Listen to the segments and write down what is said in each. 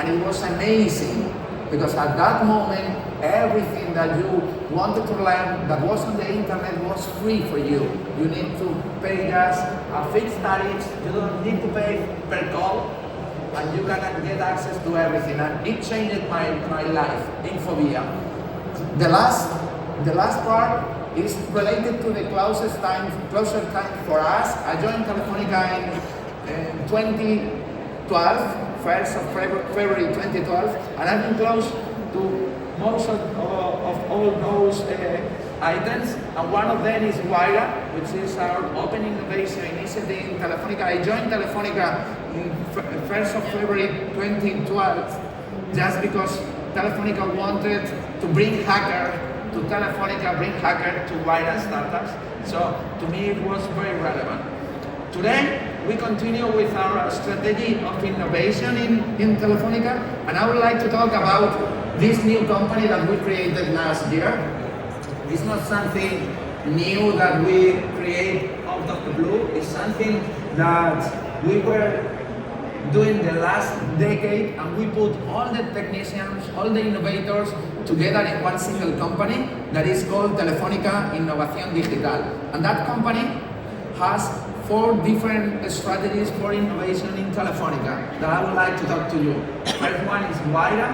and it was amazing because at that moment everything that you wanted to learn that was on the internet was free for you. You need to pay just a fixed tariff, you don't need to pay per call, and you can get access to everything, and it changed my life, Infobia. The last part is related to the closer time for us. I joined Telefónica in 2012, 1st of February 2012, and I've been close to most of all those items, and one of them is Wira, which is our open innovation initiative in Telefónica. I joined Telefónica in 1st of February 2012 just because Telefónica wanted to bring hacker to Telefónica, bring hacker to Wira startups. So to me it was very relevant. Today we continue with our strategy of innovation in Telefónica, and I would like to talk about this new company that we created last year. It's not something new that we create out of the blue. It's something that we were doing the last decade, and we put all the technicians, all the innovators together in one single company that is called Telefónica Innovación Digital. And that company has 4 different strategies for innovation in Telefónica that I would like to talk to you. First one is Wira,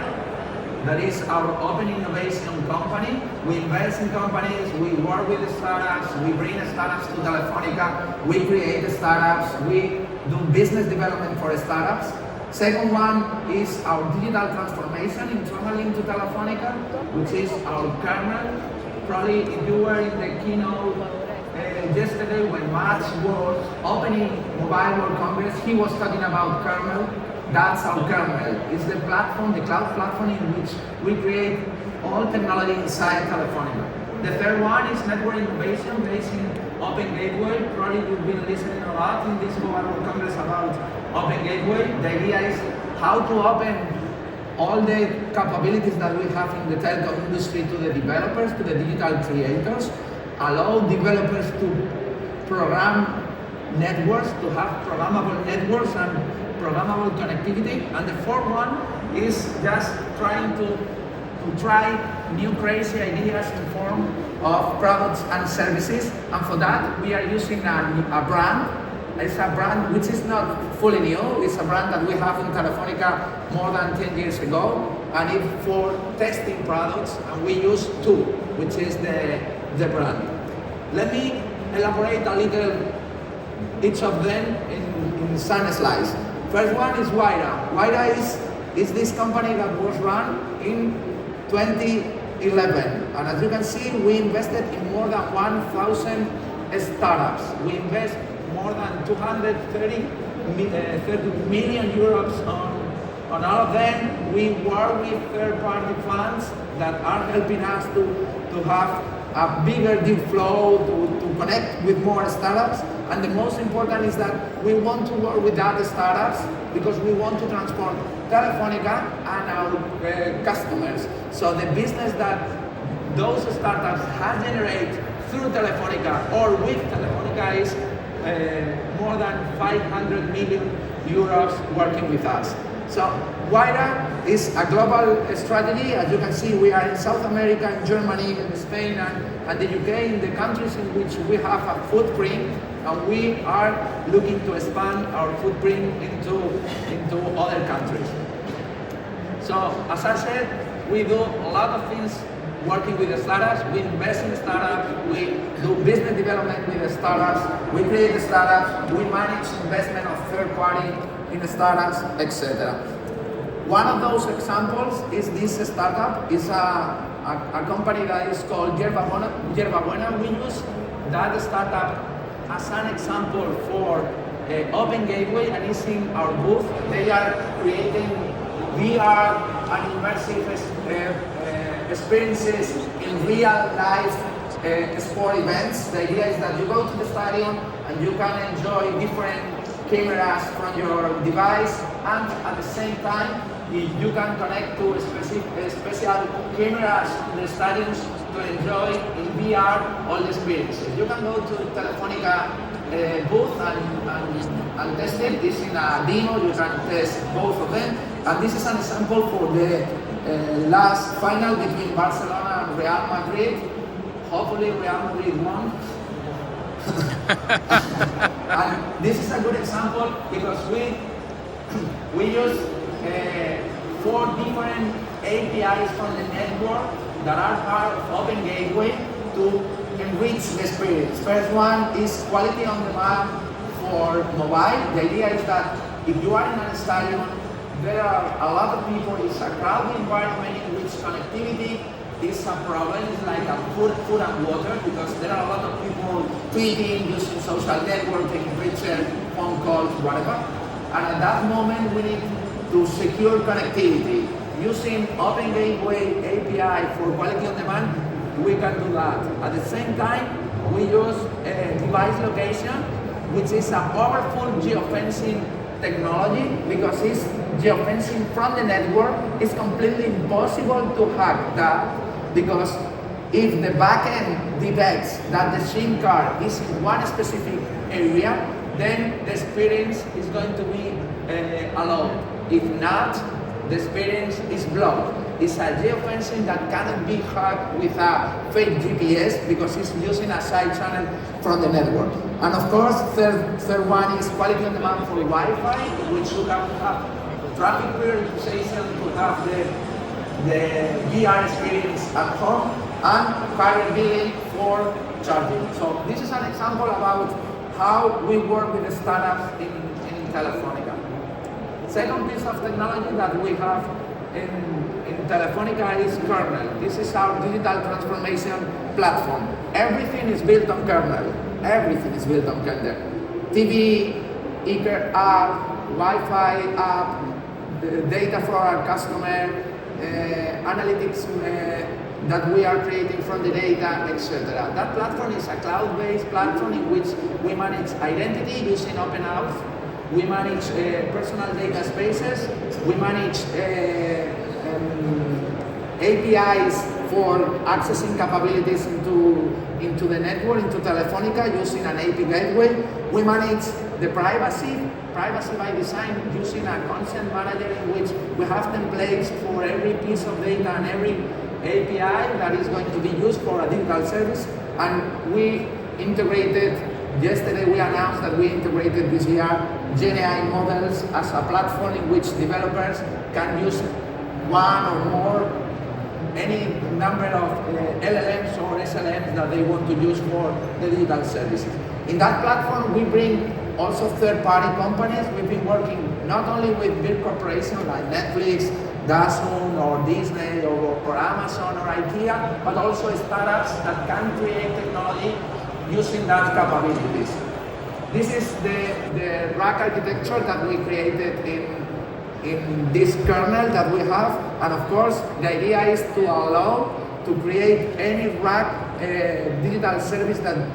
that is our open innovation company. We invest in companies, we work with startups, we bring startups to Telefónica, we create startups, we do business development for startups. Second one is our digital transformation internally into Telefónica, which is our Kernel. Probably if you were in the keynote yesterday when Max was opening Mobile World Congress, he was talking about Kernel. That's our Kernel. It's the platform, the cloud platform in which we create all technology inside Telefónica. The third one is network innovation based in Open Gateway. Probably you've been listening a lot in this Mobile World Congress about Open Gateway. The idea is how to open all the capabilities that we have in the telco industry to the developers, to the digital creators, allow developers to program networks, to have programmable networks and programmable connectivity. And the fourth one is just trying to try new crazy ideas in form of products and services. And for that, we are using a brand. It's a brand which is not fully new. It's a brand that we have in Telefónica more than 10 years ago. And it's for testing products. And we use 2, which is the brand. Let me elaborate a little each of them in some slides. First one is Wira. Wira is this company that was run in 2011. And as you can see, we invested in more than 1,000 startups. We invest more than 230 million euros on all of them. We work with third-party funds that are helping us to have a bigger deal flow, to connect with more startups. And the most important is that we want to work with other startups because we want to transform Telefónica and our customers. So the business that those startups have generated through Telefónica or with Telefónica is more than 500 million euros working with us. So Wira is a global strategy. As you can see, we are in South America, in Germany, in Spain, and the UK, in the countries in which we have a footprint, and we are looking to expand our footprint into other countries. So as I said, we do a lot of things working with the startups. We invest in startups, we do business development with the startups, we create the startups, we manage investment of third party in the startups, etc. One of those examples is this startup. It's a company that is called Yerba Buena. We use that startup as an example for Open Gateway, and it's in our booth. They are creating VR and immersive experiences in real life sport events. The idea is that you go to the stadium and you can enjoy different cameras from your device, and at the same time you can connect to special cameras in the stadiums to enjoy in VR all the experiences. You can go to the Telefónica booth and test it. This is in a demo. You can test both of them. And this is an example for the last final between Barcelona and Real Madrid. Hopefully Real Madrid won. And this is a good example because we use 4 different APIs from the network that are part of Open Gateway to enrich the experience. First one is quality on demand for mobile. The idea is that if you are in a stadium, there are a lot of people, it's a crowded environment in which connectivity is a problem. It's like a food and water because there are a lot of people tweeting, using social networking, Twitter, phone calls, whatever. And at that moment, we need to secure connectivity. Using Open Gateway API for quality on demand, we can do that. At the same time, we use device location, which is a powerful geofencing technology because it's geofencing from the network. It's completely impossible to hack that because if the backend detects that the SIM card is in one specific area, then the experience is going to be allowed. If not, the experience is blocked. It's a geofencing that cannot be hacked with a fake GPS because it's using a side channel from the network. And of course, third one is quality on demand for Wi-Fi, which you can have traffic prioritization to have the VR experience at home, and carrier billing for charging. So this is an example about how we work with the startups in Telefónica. Second piece of technology that we have in Telefónica is Kernel. This is our digital transformation platform. Everything is built on Kernel. Everything is built on Kernel. TV, app, Wi-Fi app, the data for our customer, analytics that we are creating from the data, etc. That platform is a cloud-based platform in which we manage identity using OpenAuth. We manage personal data spaces. We manage APIs for accessing capabilities into the network, into Telefónica using an API gateway. We manage the privacy by design using a consent manager in which we have templates for every piece of data and every API that is going to be used for a digital service. And we integrated, yesterday we announced that we integrated this year GenAI models as a platform in which developers can use one or more, any number of LLMs or SLMs that they want to use for the digital services. In that platform, we bring also third-party companies. We've been working not only with big corporations like Netflix, DAZN, or Disney, or Amazon, or IKEA, but also startups that can create technology using that capabilities. This is the rack architecture that we created in this kernel that we have, and of course the idea is to allow to create any rack digital service that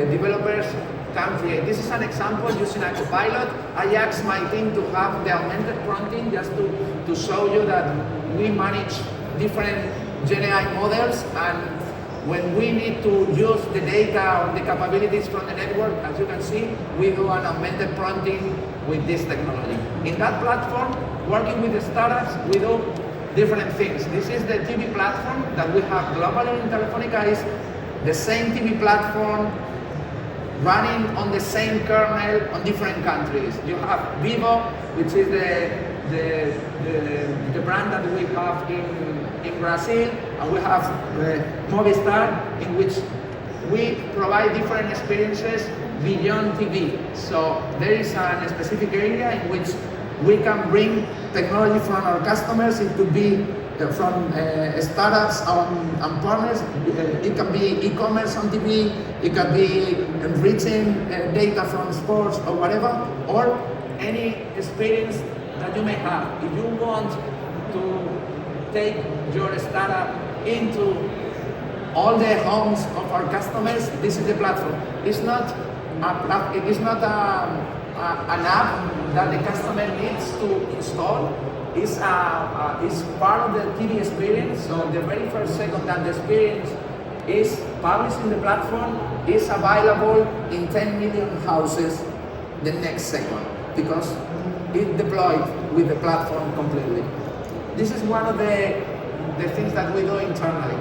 developers can create. This is an example using a copilot. I asked my team to have the augmented prompting just to show you that we manage different GenAI models, and when we need to use the data or the capabilities from the network, as you can see, we do an augmented prompting with this technology. In that platform, working with the startups, we do different things. This is the TV platform that we have globally in Telefónica. Is the same TV platform running on the same kernel on different countries. You have Vivo, which is the brand that we have in Brazil, and we have Movistar, in which we provide different experiences beyond TV. So there is a specific area in which we can bring technology from our customers. It could be from startups and partners. It can be e-commerce on TV. It can be enriching data from sports or whatever, or any experience that you may have. If you want to take your startup into all the homes of our customers, this is the platform. It's not an app that the customer needs to install. It's part of the TV experience. So the very first second that the experience is published in the platform is available in 10 million houses the next second, because is deployed with the platform completely. This is one of the things that we do internally.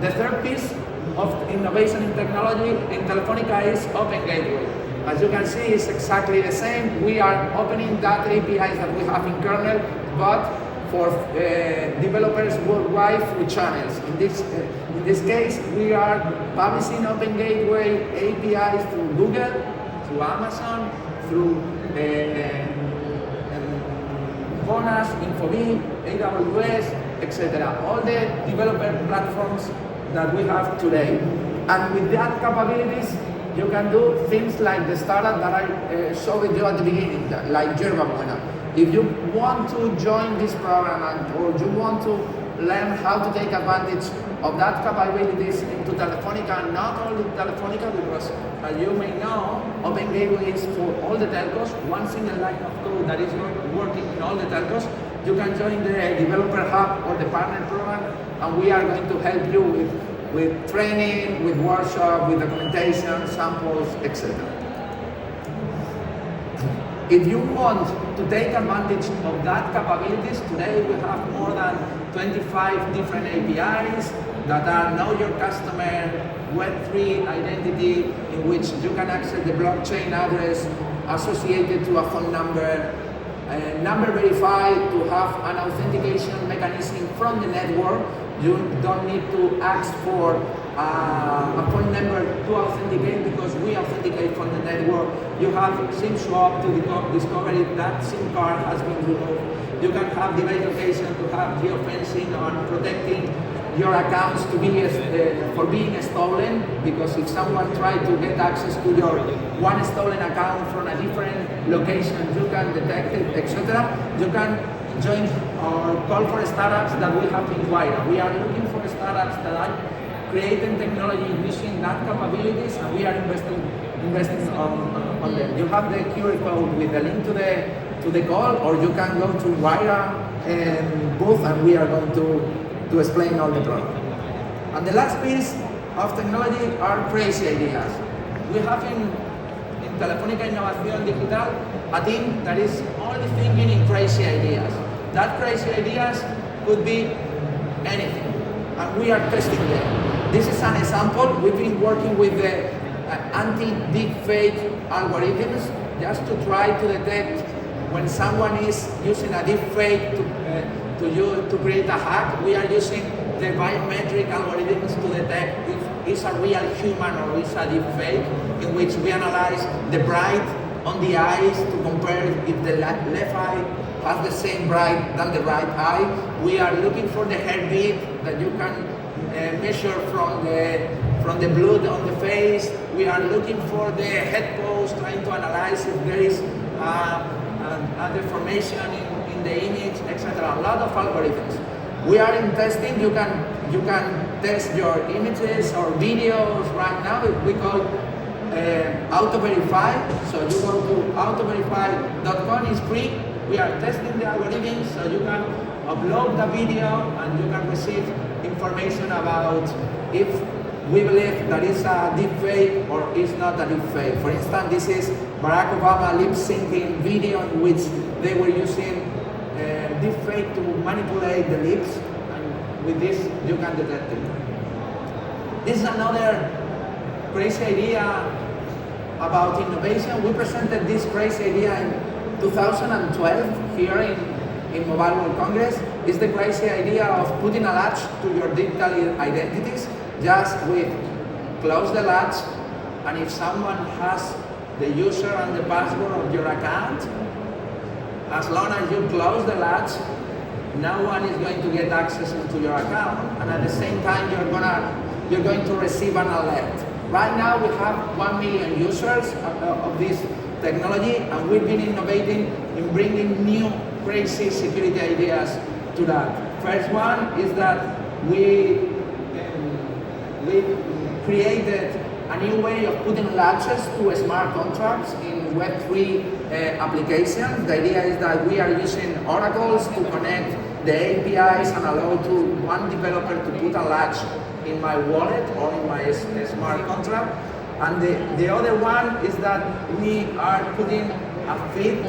The third piece of innovation in technology in Telefónica is Open Gateway. As you can see, it's exactly the same. We are opening that APIs that we have in Kernel, but for developers worldwide through channels. In this case, we are publishing Open Gateway APIs through Google, through Amazon, through Bonus, Infobee, AWS, etc. All the developer platforms that we have today. And with that capabilities, you can do things like the startup that I showed you at the beginning, like Yerba Buena. If you want to join this program or you want to learn how to take advantage of that capabilities into Telefónica, not only Telefónica, because as you may know, Open Gateway is for all the telcos, one single line of code that is working in all the telcos. You can join the Developer Hub or the Partner Program, and we are going to help you with training, with workshop, with documentation, samples, etc. If you want to take advantage of that capabilities, today we have more than 25 different APIs that are Know Your Customer, Web3 identity, in which you can access the blockchain address associated to a phone number, number verified to have an authentication mechanism from the network. You don't need to ask for a phone number to authenticate because we authenticate from the network. You have SIM swap to discover if that SIM card has been removed. You can have device location to have geofencing on protecting your accounts to be for being stolen, because if someone tries to get access to your one stolen account from a different location, you can detect it, etc. You can join or call for startups that we have in Guaira. We are looking for startups that are creating technology using that capabilities, and we are investing on them. You have the QR code with the link to the call, or you can go to Guaira booth, and we are going to explain all the product. And the last piece of technology are crazy ideas. We have in Telefónica Innovación Digital a team that is only thinking in crazy ideas. That crazy ideas could be anything, and we are testing them. This is an example. We've been working with the anti-deepfake algorithms just to try to detect when someone is using a deepfake to create a hack. We are using the biometric algorithms to detect if it's a real human or it's a deepfake, in which we analyze the bright on the eyes to compare if the left eye has the same bright than the right eye. We are looking for the heartbeat that you can measure from the blood on the face. We are looking for the head pose, trying to analyze if there is a deformation in the image, etc. A lot of algorithms. We are in testing. You can test your images or videos right now. We call auto-verify. So you go to autoverify.com. It's free. We are testing the algorithms, so you can upload the video and you can receive information about if we believe that it's a deepfake or it's not a deepfake. For instance, this is Barack Obama lip-syncing video in which they were using deepfake to manipulate the lips, and with this you can detect it. This is another crazy idea about innovation. We presented this crazy idea in 2012 here in Mobile World Congress. Is the crazy idea of putting a latch to your digital identities. Just with close the latch, and if someone has the user and the password of your account, as long as you close the latch, no one is going to get access into your account, and at the same time you're going to receive an alert. Right now we have 1 million users of this technology, and we've been innovating in bringing new crazy security ideas to that. First one is that we created a new way of putting latches to smart contracts in Web3 applications. The idea is that we are using oracles to connect the APIs and allow to one developer to put a latch in my wallet or in my smart contract. And the other one is that we are putting a feed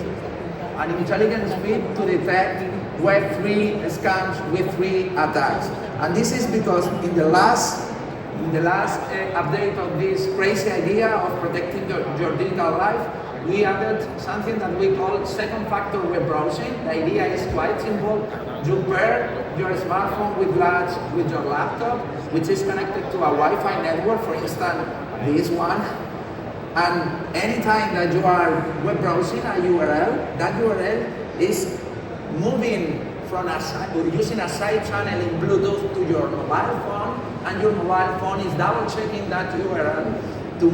an intelligent speed to detect Web3 scams, Web3 attacks. And this is because in the last update of this crazy idea of protecting your digital life, we added something that we call second factor web browsing. The idea is quite simple. You pair your smartphone with your laptop, which is connected to a Wi-Fi network, for instance, this one. And anytime that you are web browsing a URL, that URL is moving from using a side channel in Bluetooth to your mobile phone, and your mobile phone is double checking that URL to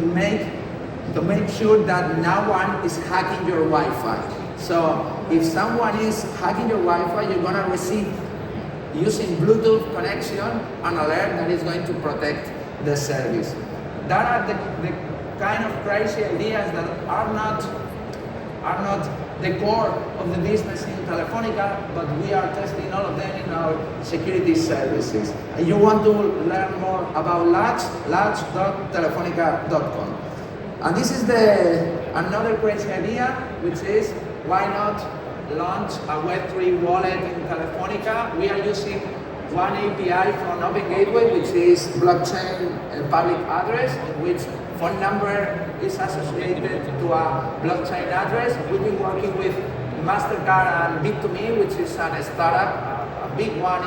make sure that no one is hacking your Wi-Fi. So if someone is hacking your Wi-Fi, you're gonna receive, using Bluetooth connection, an alert that is going to protect the service. That are the kind of crazy ideas that are not the core of the business in Telefónica, but we are testing all of them in our security services. And you want to learn more about labs.telefonica.com. And this is another crazy idea, which is why not launch a Web3 wallet in Telefónica. We are using one API from Open Gateway, which is blockchain public address, in which phone number is associated to a blockchain address. We've been working with MasterCard and Bit2Me, which is a startup, a big one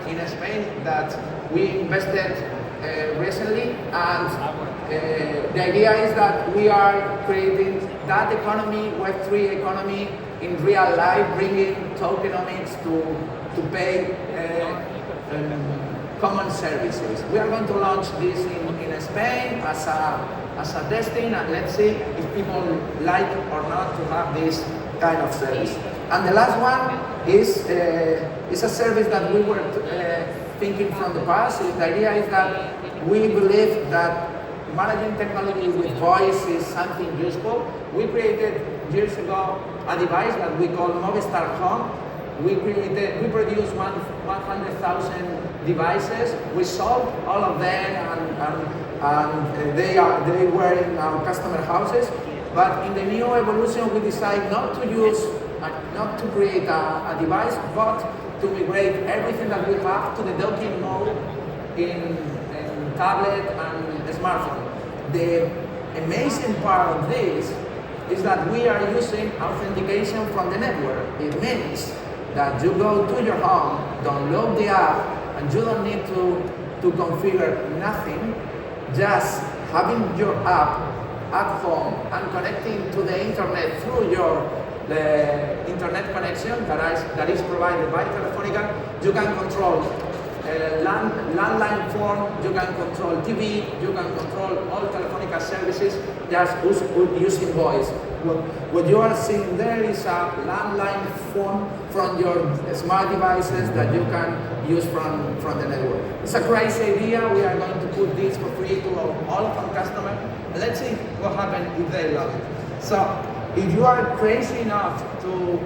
in Spain that we invested recently. And the idea is that we are creating that economy, Web3 economy, in real life, bringing tokenomics to pay common services. We are going to launch this in Spain as a testing, and let's see if people like or not to have this kind of service. And the last one is a service that we were thinking from the past. The idea is that we believe that managing technology with voice is something useful. We created years ago a device that we call Movistar Home. We produced 100,000 devices. We sold all of them, and they were in our customer houses. But in the new evolution, we decided not to create a device, but to migrate everything that we have to the docking mode in tablet and smartphone. The amazing part of this is that we are using authentication from the network. It means that you go to your home, download the app, and you don't need to configure nothing. Just having your app at home and connecting to the internet through the internet connection that is provided by Telefónica, you can control landline phone, you can control TV, you can control all Telefónica services just using voice. What you are seeing there is a landline phone from your smart devices that you can use from the network. It's a crazy idea. We are going to put this for free to all of our customers. Let's see what happens if they love it. So if you are crazy enough to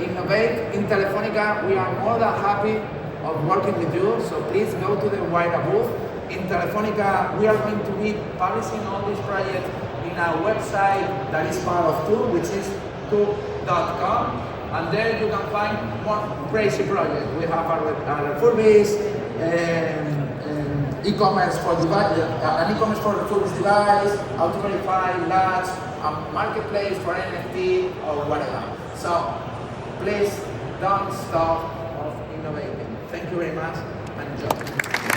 innovate in Telefónica, we are more than happy of working with you, so please go to the wider booth. In Telefónica, we are going to be publishing all these projects in our website that is part of TU, which is tu.com, and there you can find more crazy projects. We have our refurbished e-commerce for device, an e-commerce for refurbished device, how to verify labs, a marketplace for NFT or whatever. So please don't stop of innovating. Thank you very much and enjoy.